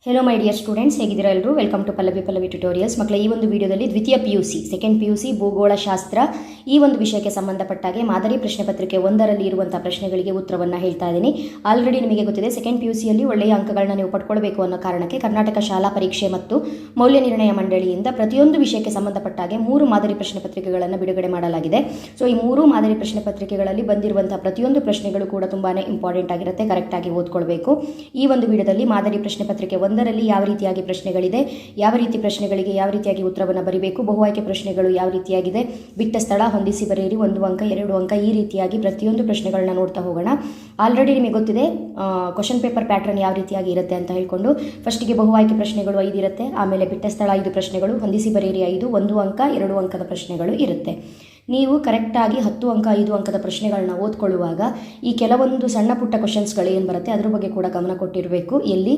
Hello my dear students, ಹೇಗಿದ್ದೀರಾ ಎಲ್ಲರೂ? Welcome to Pallavi tutorials. ಮಕ್ಕಳ ಈ ಒಂದು ವಿಡಿಯೋದಲ್ಲಿ ದ್ವಿತೀಯ PUC ಸೆಕೆಂಡ್ PUC ಭೂಗೋಳಶಾಸ್ತ್ರ ಈ ಒಂದು ವಿಷಯಕ್ಕೆ ಸಂಬಂಧಪಟ್ಟಾಗೆ ಮಾದರಿ ಪ್ರಶ್ನೆ ಪತ್ರಿಕೆ 1ರಲ್ಲಿ ಇರುವಂತಹ ಪ್ರಶ್ನೆಗಳಿಗೆ ಉತ್ತರವನ್ನು ಹೇಳ್ತಾ ಇದ್ದೀನಿ. ಆಲ್ರೆಡಿ ನಿಮಗೆ ಗೊತ್ತಿದೆ, ಸೆಕೆಂಡ್ PUCಯಲ್ಲಿ ಒಳ್ಳೆಯ ಅಂಕಗಳನ್ನ ನೀವು ಪಡ್ಕೊಳ್ಬೇಕು ಅನ್ನೋ ಕಾರಣಕ್ಕೆ ಕರ್ನಾಟಕ ಶಾಲಾ ಪರೀಕ್ಷೆ ಮತ್ತು ಮೌಲ್ಯ ನಿರ್ಣಯ ಮಂಡಳಿಯಿಂದ ಪ್ರತಿಯೊಂದು ವಿಷಯಕ್ಕೆ ಸಂಬಂಧಪಟ್ಟಾಗೆ 3 ಮಾದರಿ ಪ್ರಶ್ನೆ ಪತ್ರಿಕೆಗಳನ್ನು ಬಿಡುಗಡೆ ಮಾಡಲಾಗಿದೆ. ಸೊ ಈ 3 ಮಾದರಿ ಪ್ರಶ್ನೆ ಪತ್ರಿಕೆಗಳಲ್ಲಿ ಬಂದಿರುವಂತಹ ಪ್ರತಿಯೊಂದು ಪ್ರಶ್ನೆಗಳು ಕೂಡ ತುಂಬಾನೇ ಇಂಪಾರ್ಟೆಂಟ್ ಆಗಿರುತ್ತೆ, ಕರೆಕ್ಟಾಗಿ ಓದ್ಕೊಳ್ಬೇಕು. ಈ ಒಂದು ವಿಡಿಯೋದಲ್ಲಿ ಮಾದರಿ ಪ್ರಶ್ನೆ ಪತ್ರಿಕೆ 1ರಲ್ಲಿ ಯಾವ ರೀತಿಯಾಗಿ ಪ್ರಶ್ನೆಗಳಿದೆ, ಯಾವ ರೀತಿ ಪ್ರಶ್ನೆಗಳಿಗೆ ಯಾವ ರೀತಿಯಾಗಿ ಉತ್ತರವನ್ನು ಬರೀಬೇಕು, ಬಹು ಆಯ್ಕೆ ಪ್ರಶ್ನೆಗಳು ಯಾವ ರೀತಿಯಾಗಿದೆ, ಬಿಟ್ಟ ಸ್ಥಳ, ಹೊಂದಿಸಿ ಬರೆಯಿರಿ, 1 ಅಂಕ 2 ಅಂಕ, ಈ ರೀತಿಯಾಗಿ ಪ್ರತಿಯೊಂದು ಪ್ರಶ್ನೆಗಳನ್ನ ನೋಡ್ತಾ ಹೋಗೋಣ. ಆಲ್ರೆಡಿ ನಿಮಗೆ ಗೊತ್ತಿದೆ ಕ್ವಶನ್ ಪೇಪರ್ ಪ್ಯಾಟರ್ನ್ ಯಾವ ರೀತಿಯಾಗಿ ಇರುತ್ತೆ ಅಂತ ಹೇಳ್ಕೊಂಡು. ಫಸ್ಟಿಗೆ ಬಹು ಆಯ್ಕೆ ಪ್ರಶ್ನೆಗಳು 5 ಇರುತ್ತೆ, ಆಮೇಲೆ ಬಿಟ್ಟ ಸ್ಥಳ 5 ಪ್ರಶ್ನೆಗಳು, ಹೊಂದಿಸಿ ಬರೆಯಿರಿ 5, 1 ಅಂಕ 2 ಅಂಕದ ಪ್ರಶ್ನೆಗಳು ಇರುತ್ತೆ. ನೀವು ಕರೆಕ್ಟಾಗಿ 10 ಅಂಕ 5 ಅಂಕದ ಪ್ರಶ್ನೆಗಳನ್ನ ಓದ್ಕೊಳ್ಳುವಾಗ ಈ ಕೆಲವೊಂದು ಸಣ್ಣ ಪುಟ್ಟ ಕ್ವಶನ್ಸ್ಗಳು ಏನು ಬರುತ್ತೆ ಅದ್ರ ಬಗ್ಗೆ ಕೂಡ ಗಮನ ಕೊಟ್ಟಿರಬೇಕು. ಎಲ್ಲಿ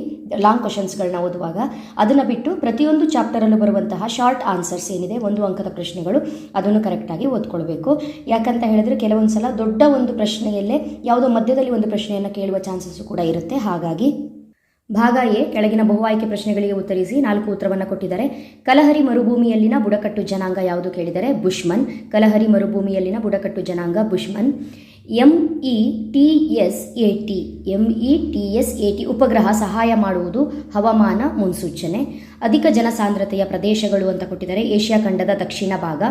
ಲಾಂಗ್ ಕ್ವಶನ್ಸ್ಗಳನ್ನ ಓದುವಾಗ ಅದನ್ನು ಬಿಟ್ಟು ಪ್ರತಿಯೊಂದು ಚಾಪ್ಟರಲ್ಲೂ ಬರುವಂತಹ ಶಾರ್ಟ್ ಆನ್ಸರ್ಸ್ ಏನಿದೆ 1 ಅಂಕದ ಪ್ರಶ್ನೆಗಳು ಅದನ್ನು ಕರೆಕ್ಟಾಗಿ ಓದ್ಕೊಳ್ಬೇಕು. ಯಾಕಂತ ಹೇಳಿದ್ರೆ ಕೆಲವೊಂದು ಸಲ ದೊಡ್ಡ ಒಂದು ಪ್ರಶ್ನೆಯಲ್ಲೇ ಯಾವುದೋ ಮಧ್ಯದಲ್ಲಿ ಒಂದು ಪ್ರಶ್ನೆಯನ್ನು ಕೇಳುವ ಚಾನ್ಸಸ್ಸು ಕೂಡ ಇರುತ್ತೆ. ಹಾಗಾಗಿ ಭಾಗ ಎ ಕೆಳಗಿನ ಬಹು ಆಯ್ಕೆ ಪ್ರಶ್ನೆಗಳಿಗೆ ಉತ್ತರಿಸಿ 4 ಉತ್ತರವನ್ನು ಕೊಟ್ಟಿದ್ದಾರೆ. ಕಲಹರಿ ಮರುಭೂಮಿಯಲ್ಲಿನ ಬುಡಕಟ್ಟು ಜನಾಂಗ ಯಾವುದು ಕೇಳಿದರೆ ಬುಷ್ಮನ್. ಕಲಹರಿ ಮರುಭೂಮಿಯಲ್ಲಿನ ಬುಡಕಟ್ಟು ಜನಾಂಗ ಬುಷ್ಮನ್. METSAT ಉಪಗ್ರಹ ಸಹಾಯ ಮಾಡುವುದು ಹವಾಮಾನ ಮುನ್ಸೂಚನೆ. ಅಧಿಕ ಜನಸಾಂದ್ರತೆಯ ಪ್ರದೇಶಗಳು ಅಂತ ಕೊಟ್ಟಿದ್ದಾರೆ. ಏಷ್ಯಾ ಖಂಡದ ದಕ್ಷಿಣ ಭಾಗ.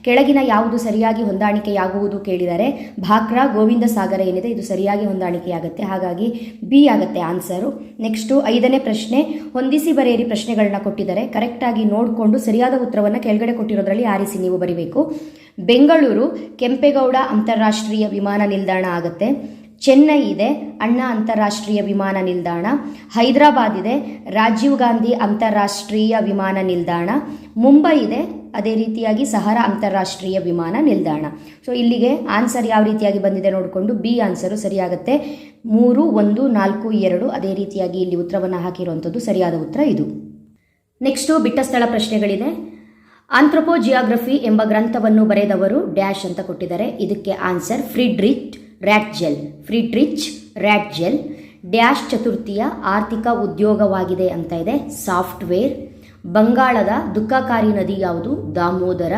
ಕೆಳಗಿನ ಯಾವುದು ಸರಿಯಾಗಿ ಹೊಂದಾಣಿಕೆಯಾಗುವುದು ಕೇಳಿದರೆ ಭಾಕ್ರಾ ಗೋವಿಂದ ಸಾಗರ ಏನಿದೆ ಇದು ಸರಿಯಾಗಿ ಹೊಂದಾಣಿಕೆಯಾಗುತ್ತೆ, ಹಾಗಾಗಿ ಬಿ ಆಗುತ್ತೆ ಆನ್ಸರು. ನೆಕ್ಸ್ಟು 5ನೇ ಪ್ರಶ್ನೆ, ಹೊಂದಿಸಿ ಬರೆಯಿರಿ ಪ್ರಶ್ನೆಗಳನ್ನ ಕೊಟ್ಟಿದ್ದಾರೆ. ಕರೆಕ್ಟಾಗಿ ನೋಡಿಕೊಂಡು ಸರಿಯಾದ ಉತ್ತರವನ್ನು ಕೆಳಗಡೆ ಕೊಟ್ಟಿರೋದ್ರಲ್ಲಿ ಆರಿಸಿ ನೀವು ಬರೀಬೇಕು. ಬೆಂಗಳೂರು ಕೆಂಪೇಗೌಡ ಅಂತಾರಾಷ್ಟ್ರೀಯ ವಿಮಾನ ನಿಲ್ದಾಣ ಆಗುತ್ತೆ. ಚೆನ್ನೈ ಇದೆ ಅಣ್ಣಾ ಅಂತಾರಾಷ್ಟ್ರೀಯ ವಿಮಾನ ನಿಲ್ದಾಣ. ಹೈದರಾಬಾದ್ ಇದೆ ರಾಜೀವ್ ಗಾಂಧಿ ಅಂತಾರಾಷ್ಟ್ರೀಯ ವಿಮಾನ ನಿಲ್ದಾಣ. ಮುಂಬೈ ಇದೆ ಅದೇ ರೀತಿಯಾಗಿ ಸಹರಾ ಅಂತಾರಾಷ್ಟ್ರೀಯ ವಿಮಾನ ನಿಲ್ದಾಣ. ಸೊ ಇಲ್ಲಿಗೆ ಆನ್ಸರ್ ಯಾವ ರೀತಿಯಾಗಿ ಬಂದಿದೆ ನೋಡಿಕೊಂಡು ಬಿ ಆನ್ಸರು ಸರಿಯಾಗುತ್ತೆ. 3, 1, 4, 2 ಅದೇ ರೀತಿಯಾಗಿ ಇಲ್ಲಿ ಉತ್ತರವನ್ನು ಹಾಕಿರುವಂಥದ್ದು ಸರಿಯಾದ ಉತ್ತರ ಇದು. ನೆಕ್ಸ್ಟು ಬಿಟ್ಟ ಸ್ಥಳ ಪ್ರಶ್ನೆಗಳಿದೆ. ಆಂಥ್ರೋಪೋಜಿಯಾಗ್ರಫಿ ಎಂಬ ಗ್ರಂಥವನ್ನು ಬರೆದವರು ಡ್ಯಾಶ್ ಅಂತ ಕೊಟ್ಟಿದ್ದಾರೆ. ಇದಕ್ಕೆ ಆನ್ಸರ್ ಫ್ರಿಡ್ರಿಚ್ ರ್ಯಾಟ್ಜೆಲ್. ಡ್ಯಾಶ್ ಚತುರ್ಥಿಯ ಆರ್ಥಿಕ ಉದ್ಯೋಗವಾಗಿದೆ ಅಂತ ಇದೆ ಸಾಫ್ಟ್ವೇರ್. ಬಂಗಾಳದ ದುಃಖಕಾರಿ ನದಿ ಯಾವುದು? ದಾಮೋದರ.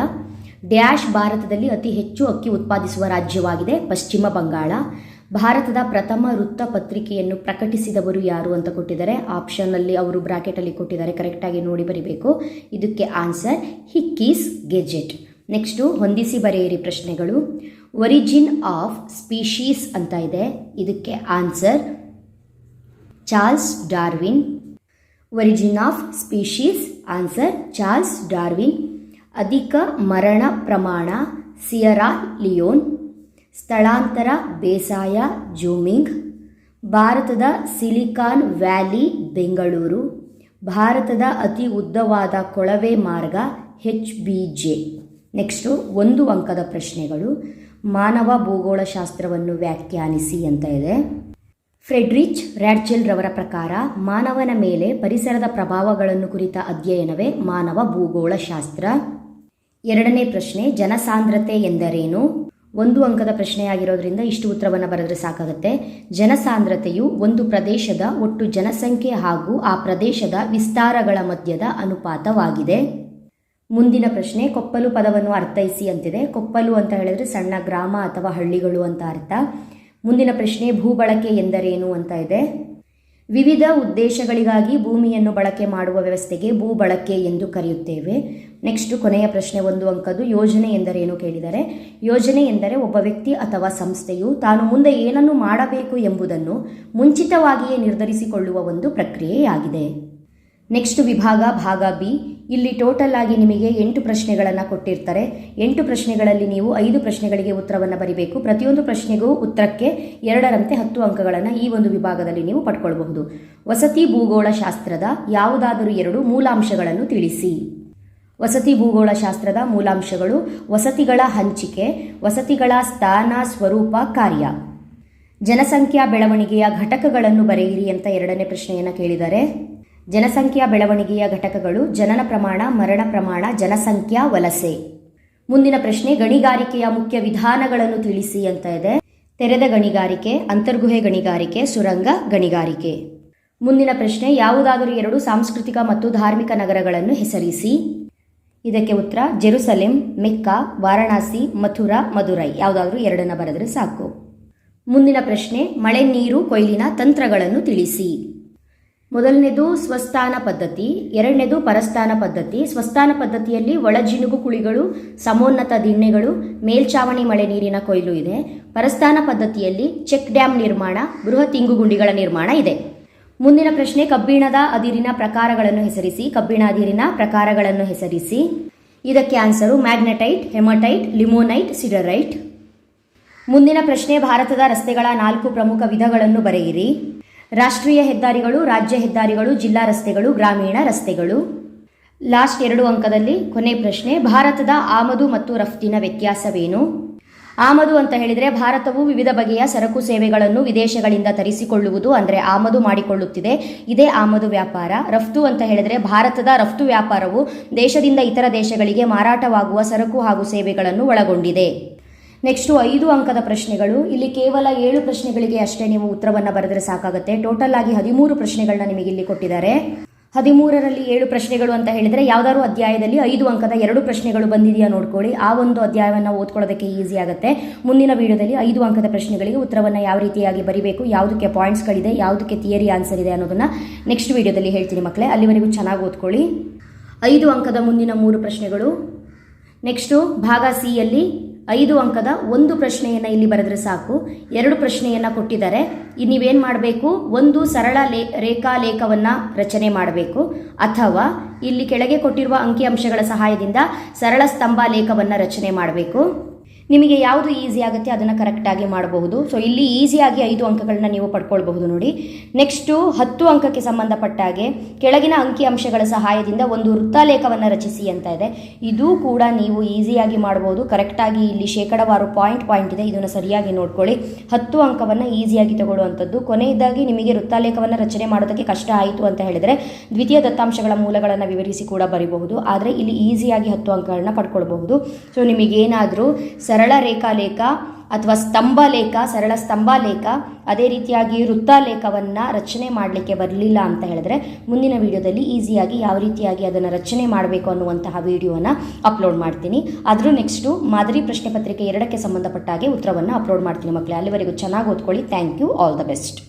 ಡ್ಯಾಶ್ ಭಾರತದಲ್ಲಿ ಅತಿ ಹೆಚ್ಚು ಅಕ್ಕಿ ಉತ್ಪಾದಿಸುವ ರಾಜ್ಯವಾಗಿದೆ ಪಶ್ಚಿಮ ಬಂಗಾಳ. ಭಾರತದ ಪ್ರಥಮ ವೃತ್ತ ಪತ್ರಿಕೆಯನ್ನು ಪ್ರಕಟಿಸಿದವರು ಯಾರು ಅಂತ ಕೊಟ್ಟಿದ್ದಾರೆ. ಆಪ್ಷನ್ನಲ್ಲಿ ಅವರು ಬ್ರಾಕೆಟಲ್ಲಿ ಕೊಟ್ಟಿದ್ದಾರೆ, ಕರೆಕ್ಟಾಗಿ ನೋಡಿ ಬರೀಬೇಕು. ಇದಕ್ಕೆ ಆನ್ಸರ್ ಹಿಕ್ಕೀಸ್ ಗೆಜೆಟ್. ನೆಕ್ಸ್ಟು ಹೊಂದಿಸಿ ಬರೆಯಿರಿ ಪ್ರಶ್ನೆಗಳು. ಒರಿಜಿನ್ ಆಫ್ ಸ್ಪೀಶೀಸ್ ಅಂತ ಇದೆ. ಇದಕ್ಕೆ answer Charles Darwin. Origin of species answer Charles Darwin. ಅಧಿಕ ಮರಣ ಪ್ರಮಾಣ ಸಿಯರಾ ಲಿಯೋನ್. ಸ್ಥಳಾಂತರ ಬೇಸಾಯ ಜೂಮಿಂಗ್. ಭಾರತದ ಸಿಲಿಕಾನ್ ವ್ಯಾಲಿ ಬೆಂಗಳೂರು. ಭಾರತದ ಅತಿ ಉದ್ದವಾದ ಕೊಳವೆ ಮಾರ್ಗ HBJ. ನೆಕ್ಸ್ಟು 1 ಅಂಕದ ಪ್ರಶ್ನೆಗಳು. ಮಾನವ ಭೂಗೋಳಶಾಸ್ತ್ರವನ್ನು ವ್ಯಾಖ್ಯಾನಿಸಿ ಅಂತ ಇದೆ. ಫ್ರೆಡ್ರಿಚ್ ರ್ಯಾಟ್ಜೆಲ್ ರವರ ಪ್ರಕಾರ ಮಾನವನ ಮೇಲೆ ಪರಿಸರದ ಪ್ರಭಾವಗಳನ್ನು ಕುರಿತ ಅಧ್ಯಯನವೇ ಮಾನವ ಭೂಗೋಳಶಾಸ್ತ್ರ. 2ನೇ ಪ್ರಶ್ನೆ, ಜನಸಾಂದ್ರತೆ ಎಂದರೇನು? 1 ಅಂಕದ ಪ್ರಶ್ನೆಯಾಗಿರೋದ್ರಿಂದ ಇಷ್ಟು ಉತ್ತರವನ್ನು ಬರೆದರೆ ಸಾಕಾಗುತ್ತೆ. ಜನಸಾಂದ್ರತೆಯು ಒಂದು ಪ್ರದೇಶದ ಒಟ್ಟು ಜನಸಂಖ್ಯೆ ಹಾಗೂ ಆ ಪ್ರದೇಶದ ವಿಸ್ತಾರಗಳ ಮಧ್ಯದ ಅನುಪಾತವಾಗಿದೆ. ಮುಂದಿನ ಪ್ರಶ್ನೆ, ಕೊಪ್ಪಲು ಪದವನ್ನು ಅರ್ಥೈಸಿ ಅಂತಿದೆ. ಕೊಪ್ಪಲು ಅಂತ ಹೇಳಿದ್ರೆ ಸಣ್ಣ ಗ್ರಾಮ ಅಥವಾ ಹಳ್ಳಿಗಳು ಅಂತ ಅರ್ಥ. ಮುಂದಿನ ಪ್ರಶ್ನೆ, ಭೂಬಳಕೆ ಎಂದರೇನು ಅಂತ ಇದೆ. ವಿವಿಧ ಉದ್ದೇಶಗಳಿಗಾಗಿ ಭೂಮಿಯನ್ನು ಬಳಕೆ ಮಾಡುವ ವ್ಯವಸ್ಥೆಗೆ ಭೂಬಳಕೆ ಎಂದು ಕರೆಯುತ್ತೇವೆ. ನೆಕ್ಸ್ಟ್ ಕೊನೆಯ ಪ್ರಶ್ನೆ 1 ಅಂಕದ್ದು, ಯೋಜನೆ ಎಂದರೇನು ಕೇಳಿದರೆ. ಯೋಜನೆ ಎಂದರೆ ಒಬ್ಬ ವ್ಯಕ್ತಿ ಅಥವಾ ಸಂಸ್ಥೆಯು ತಾನು ಮುಂದೆ ಏನನ್ನು ಮಾಡಬೇಕು ಎಂಬುದನ್ನು ಮುಂಚಿತವಾಗಿಯೇ ನಿರ್ಧರಿಸಿಕೊಳ್ಳುವ ಒಂದು ಪ್ರಕ್ರಿಯೆಯಾಗಿದೆ. ನೆಕ್ಸ್ಟ್ ವಿಭಾಗ ಭಾಗ ಬಿ. ಇಲ್ಲಿ ಟೋಟಲ್ ಆಗಿ ನಿಮಗೆ 8 ಪ್ರಶ್ನೆಗಳನ್ನು ಕೊಟ್ಟಿರ್ತಾರೆ. 8 ಪ್ರಶ್ನೆಗಳಲ್ಲಿ ನೀವು 5 ಪ್ರಶ್ನೆಗಳಿಗೆ ಉತ್ತರವನ್ನು ಬರೀಬೇಕು. ಪ್ರತಿಯೊಂದು ಪ್ರಶ್ನೆಗೂ ಉತ್ತರಕ್ಕೆ 2ರಂತೆ 10 ಅಂಕಗಳನ್ನು ಈ ಒಂದು ವಿಭಾಗದಲ್ಲಿ ನೀವು ಪಡ್ಕೊಳ್ಬಹುದು. ವಸತಿ ಭೂಗೋಳಶಾಸ್ತ್ರದ ಯಾವುದಾದರೂ 2 ಮೂಲಾಂಶಗಳನ್ನು ತಿಳಿಸಿ. ವಸತಿ ಭೂಗೋಳಶಾಸ್ತ್ರದ ಮೂಲಾಂಶಗಳು: ವಸತಿಗಳ ಹಂಚಿಕೆ, ವಸತಿಗಳ ಸ್ಥಾನ, ಸ್ವರೂಪ, ಕಾರ್ಯ. ಜನಸಂಖ್ಯಾ ಬೆಳವಣಿಗೆಯ ಘಟಕಗಳನ್ನು ಬರೆಯಿರಿ ಅಂತ 2ನೇ ಪ್ರಶ್ನೆಯನ್ನು ಕೇಳಿದ್ದಾರೆ. ಜನಸಂಖ್ಯಾ ಬೆಳವಣಿಗೆಯ ಘಟಕಗಳು: ಜನನ ಪ್ರಮಾಣ, ಮರಣ ಪ್ರಮಾಣ, ಜನಸಂಖ್ಯಾ ವಲಸೆ. ಮುಂದಿನ ಪ್ರಶ್ನೆ, ಗಣಿಗಾರಿಕೆಯ ಮುಖ್ಯ ವಿಧಾನಗಳನ್ನು ತಿಳಿಸಿ ಅಂತ ಇದೆ. ತೆರೆದ ಗಣಿಗಾರಿಕೆ, ಅಂತರ್ಗುಹೆ ಗಣಿಗಾರಿಕೆ, ಸುರಂಗ ಗಣಿಗಾರಿಕೆ. ಮುಂದಿನ ಪ್ರಶ್ನೆ, ಯಾವುದಾದರೂ 2 ಸಾಂಸ್ಕೃತಿಕ ಮತ್ತು ಧಾರ್ಮಿಕ ನಗರಗಳನ್ನು ಹೆಸರಿಸಿ. ಇದಕ್ಕೆ ಉತ್ತರ ಜೆರುಸಲೆಂ, ಮೆಕ್ಕಾ, ವಾರಣಾಸಿ, ಮಥುರಾ, ಮದುರೈ. ಯಾವುದಾದ್ರೂ 2 ಬರೆದರೆ ಸಾಕು. ಮುಂದಿನ ಪ್ರಶ್ನೆ, ಮಳೆ ನೀರು ಕೊಯ್ಲಿನ ತಂತ್ರಗಳನ್ನು ತಿಳಿಸಿ. ಮೊದಲನೇದು ಸ್ವಸ್ಥಾನ ಪದ್ಧತಿ, ಎರಡನೇದು ಪರಸ್ಥಾನ ಪದ್ಧತಿ. ಸ್ವಸ್ಥಾನ ಪದ್ಧತಿಯಲ್ಲಿ ಒಳಜಿನುಗು ಕುಳಿಗಳು, ಸಮೋನ್ನತ ದಿಣ್ಣೆಗಳು, ಮೇಲ್ಛಾವಣಿ ಮಳೆ ನೀರಿನ ಕೊಯ್ಲು ಇದೆ. ಪರಸ್ಥಾನ ಪದ್ಧತಿಯಲ್ಲಿ ಚೆಕ್ ಡ್ಯಾಮ್ ನಿರ್ಮಾಣ, ಬೃಹತ್ ಇಂಗುಗುಂಡಿಗಳ ನಿರ್ಮಾಣ ಇದೆ. ಮುಂದಿನ ಪ್ರಶ್ನೆ, ಕಬ್ಬಿಣದ ಅದಿರಿನ ಪ್ರಕಾರಗಳನ್ನು ಹೆಸರಿಸಿ. ಕಬ್ಬಿಣ ಅದಿರಿನ ಪ್ರಕಾರಗಳನ್ನು ಹೆಸರಿಸಿ. ಇದಕ್ಕೆ ಆನ್ಸರು ಮ್ಯಾಗ್ನೆಟೈಟ್, ಹೆಮಟೈಟ್, ಲಿಮೋನೈಟ್, ಸಿಡರೈಟ್. ಮುಂದಿನ ಪ್ರಶ್ನೆ, ಭಾರತದ ರಸ್ತೆಗಳ 4 ಪ್ರಮುಖ ವಿಧಗಳನ್ನು ಬರೆಯಿರಿ. ರಾಷ್ಟ್ರೀಯ ಹೆದ್ದಾರಿಗಳು, ರಾಜ್ಯ ಹೆದ್ದಾರಿಗಳು, ಜಿಲ್ಲಾ ರಸ್ತೆಗಳು, ಗ್ರಾಮೀಣ ರಸ್ತೆಗಳು. ಲಾಸ್ಟ್ 2 ಅಂಕದಲ್ಲಿ ಕೊನೆ ಪ್ರಶ್ನೆ, ಭಾರತದ ಆಮದು ಮತ್ತು ರಫ್ತಿನ ವ್ಯತ್ಯಾಸವೇನು? ಆಮದು ಅಂತ ಹೇಳಿದರೆ ಭಾರತವು ವಿವಿಧ ಬಗೆಯ ಸರಕು ಸೇವೆಗಳನ್ನು ವಿದೇಶಗಳಿಂದ ತರಿಸಿಕೊಳ್ಳುವುದು, ಅಂದರೆ ಆಮದು ಮಾಡಿಕೊಳ್ಳುತ್ತಿದೆ, ಇದೇ ಆಮದು ವ್ಯಾಪಾರ. ರಫ್ತು ಅಂತ ಹೇಳಿದರೆ ಭಾರತದ ರಫ್ತು ವ್ಯಾಪಾರವು ದೇಶದಿಂದ ಇತರ ದೇಶಗಳಿಗೆ ಮಾರಾಟವಾಗುವ ಸರಕು ಹಾಗೂ ಸೇವೆಗಳನ್ನು ಒಳಗೊಂಡಿದೆ. ನೆಕ್ಸ್ಟು 5 ಅಂಕದ ಪ್ರಶ್ನೆಗಳು. ಇಲ್ಲಿ ಕೇವಲ 7 ಪ್ರಶ್ನೆಗಳಿಗೆ ಅಷ್ಟೇ ನೀವು ಉತ್ತರವನ್ನು ಬರೆದರೆ ಸಾಕಾಗುತ್ತೆ. ಟೋಟಲ್ ಆಗಿ 13 ಪ್ರಶ್ನೆಗಳನ್ನ ನಿಮಗೆ ಇಲ್ಲಿ ಕೊಟ್ಟಿದ್ದಾರೆ. 13ರಲ್ಲಿ 7 ಪ್ರಶ್ನೆಗಳು ಅಂತ ಹೇಳಿದರೆ ಯಾವುದಾದ್ರು ಅಧ್ಯಾಯದಲ್ಲಿ 5 ಅಂಕದ 2 ಪ್ರಶ್ನೆಗಳು ಬಂದಿದೆಯಾ ನೋಡ್ಕೊಳ್ಳಿ. ಆ ಒಂದು ಅಧ್ಯಾಯವನ್ನು ಓದ್ಕೊಳ್ಳೋದಕ್ಕೆ ಈಸಿ ಆಗುತ್ತೆ. ಮುಂದಿನ ವಿಡಿಯೋದಲ್ಲಿ 5 ಅಂಕದ ಪ್ರಶ್ನೆಗಳಿಗೆ ಉತ್ತರವನ್ನು ಯಾವ ರೀತಿಯಾಗಿ ಬರೀಬೇಕು, ಯಾವುದಕ್ಕೆ ಪಾಯಿಂಟ್ಸ್ಗಳಿದೆ, ಯಾವುದಕ್ಕೆ ಥಿಯರಿ ಆನ್ಸರ್ ಇದೆ ಅನ್ನೋದನ್ನು ನೆಕ್ಸ್ಟ್ ವಿಡಿಯೋದಲ್ಲಿ ಹೇಳ್ತೀನಿ ಮಕ್ಕಳೇ. ಅಲ್ಲಿವರೆಗೂ ಚೆನ್ನಾಗಿ ಓದ್ಕೊಳ್ಳಿ. 5 ಅಂಕದ ಮುಂದಿನ 3 ಪ್ರಶ್ನೆಗಳು. ನೆಕ್ಸ್ಟು ಭಾಗ ಸಿ ಯಲ್ಲಿ 5 ಅಂಕದ 1 ಪ್ರಶ್ನೆಯನ್ನು ಇಲ್ಲಿ ಬರೆದರೆ ಸಾಕು. 2 ಪ್ರಶ್ನೆಯನ್ನು ಕೊಟ್ಟಿದ್ದಾರೆ. ನೀವೇನು ಮಾಡಬೇಕು, ಒಂದು ಸರಳ ರೇಖಾಲೇಖವನ್ನು ರಚನೆ ಮಾಡಬೇಕು, ಅಥವಾ ಇಲ್ಲಿ ಕೆಳಗೆ ಕೊಟ್ಟಿರುವ ಅಂಕಿಅಂಶಗಳ ಸಹಾಯದಿಂದ ಸರಳ ಸ್ತಂಭ ಲೇಖವನ್ನು ರಚನೆ ಮಾಡಬೇಕು. ನಿಮಗೆ ಯಾವುದು ಈಸಿ ಆಗುತ್ತೆ ಅದನ್ನು ಕರೆಕ್ಟಾಗಿ ಮಾಡಬಹುದು. ಸೊ ಇಲ್ಲಿ ಈಸಿಯಾಗಿ 5 ಅಂಕಗಳನ್ನ ನೀವು ಪಡ್ಕೊಳ್ಬಹುದು ನೋಡಿ. ನೆಕ್ಸ್ಟು 10 ಅಂಕಕ್ಕೆ ಸಂಬಂಧಪಟ್ಟ ಹಾಗೆ ಕೆಳಗಿನ ಅಂಕಿಅಂಶಗಳ ಸಹಾಯದಿಂದ ಒಂದು ವೃತ್ತಾಲೇಖವನ್ನು ರಚಿಸಿ ಅಂತ ಇದೆ. ಇದು ಕೂಡ ನೀವು ಈಸಿಯಾಗಿ ಮಾಡಬಹುದು. ಕರೆಕ್ಟಾಗಿ ಇಲ್ಲಿ ಶೇಕಡವಾರು ಪಾಯಿಂಟ್ ಇದೆ, ಇದನ್ನು ಸರಿಯಾಗಿ ನೋಡ್ಕೊಳ್ಳಿ. 10 ಅಂಕವನ್ನು ಈಸಿಯಾಗಿ ತಗೊಳ್ಳುವಂಥದ್ದು. ಕೊನೆಯದಾಗಿ ನಿಮಗೆ ವೃತ್ತಾಲೇಖವನ್ನು ರಚನೆ ಮಾಡೋದಕ್ಕೆ ಕಷ್ಟ ಆಯಿತು ಅಂತ ಹೇಳಿದರೆ ದ್ವಿತೀಯ ದತ್ತಾಂಶಗಳ ಮೂಲಗಳನ್ನು ವಿವರಿಸಿ ಕೂಡ ಬರೀಬಹುದು. ಆದರೆ ಇಲ್ಲಿ ಈಸಿಯಾಗಿ 10 ಅಂಕಗಳನ್ನ ಪಡ್ಕೊಳ್ಬಹುದು. ಸೊ ನಿಮಗೇನಾದರೂ ಸರಳ ರೇಖಾಲೇಖ ಅಥವಾ ಸ್ತಂಭಲೇಖ, ಸರಳ ಸ್ತಂಭಲೇಖ, ಅದೇ ರೀತಿಯಾಗಿ ವೃತ್ತಾಲೇಖವನ್ನು ರಚನೆ ಮಾಡಲಿಕ್ಕೆ ಬರಲಿಲ್ಲ ಅಂತ ಹೇಳಿದ್ರೆ ಮುಂದಿನ ವಿಡಿಯೋದಲ್ಲಿ ಈಸಿಯಾಗಿ ಯಾವ ರೀತಿಯಾಗಿ ಅದನ್ನು ರಚನೆ ಮಾಡಬೇಕು ಅನ್ನುವಂತಹ ವಿಡಿಯೋನ ಅಪ್ಲೋಡ್ ಮಾಡ್ತೀನಿ. ಆದರೂ ನೆಕ್ಸ್ಟು ಮಾದರಿ ಪ್ರಶ್ನೆ ಪತ್ರಿಕೆ 2ಕ್ಕೆ ಸಂಬಂಧಪಟ್ಟ ಹಾಗೆ ಉತ್ತರವನ್ನು ಅಪ್ಲೋಡ್ ಮಾಡ್ತೀನಿ ಮಕ್ಕಳೇ. ಅಲ್ಲಿವರೆಗೂ ಚೆನ್ನಾಗಿ ಓದ್ಕೊಳ್ಳಿ. Thank you. All the best.